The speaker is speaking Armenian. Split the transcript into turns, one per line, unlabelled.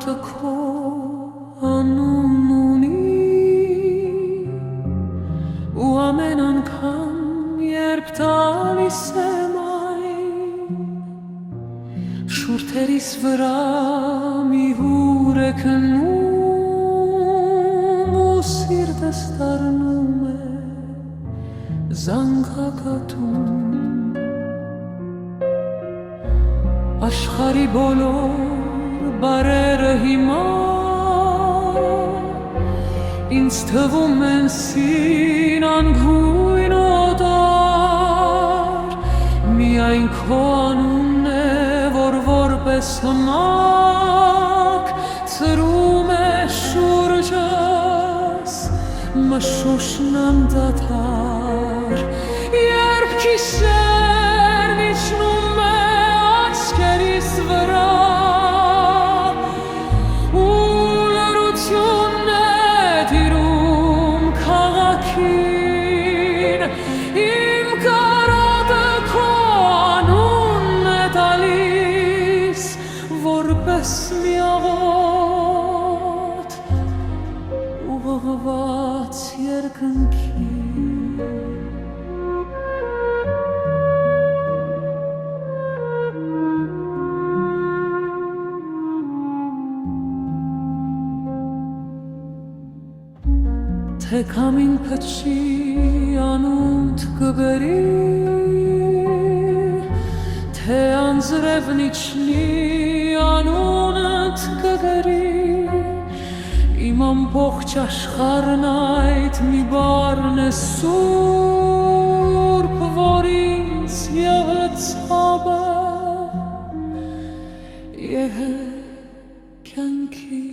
կարոտը քո անուն ունի ու ամեն անգամ երբ տալիս եմ այն շուրթերիս վրա մի հուր է քնում ու սիրտս դառնում է զանգակատուն աշխարհի բոլոր բարերը հիմա ինձ թվում են սին անգույն օտար միայն քո անունն է որ որպես հմակ ծրում է շուրջս մշուշն անդադար երբ գիշերն իջնում է աչքերիս վրա Իմ կարոտը քո անունն է տալիս որպես մի աղոտ ուղղված երկնքի Թե քամին փչի անունդ կբերի Թե անձրևն իջնի անունդ կգրի Իմ ամբողջ աշխարհն այդ մի բառն է սուրբ որից եղեց ցավը Եղե կյանքի